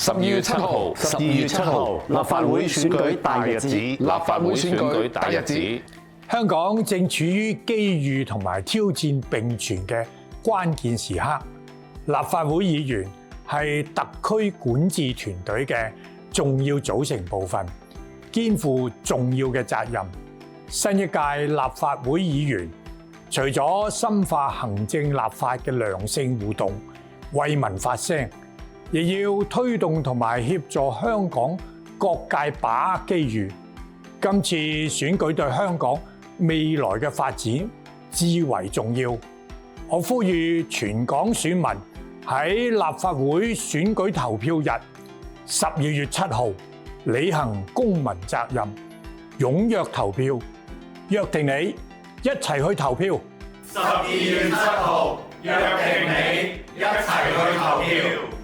12月7號，12月7號，立法會選舉大日子，立法會選舉大日子。香港正處於機遇同埋挑戰並存嘅關鍵時刻，立法會議員係特區管治團隊嘅重要組成部分，肩負重要嘅責任。新一屆立法會議員除咗深化行政立法嘅良性互動，為民發聲，亦要推動同埋協助香港各界把握機遇。今次選舉對香港未來嘅發展至為重要。我呼籲全港選民喺立法會選舉投票日12月7號履行公民責任，踴躍投票，約定你一齊去投票。12月7號，約定你一齊去投票。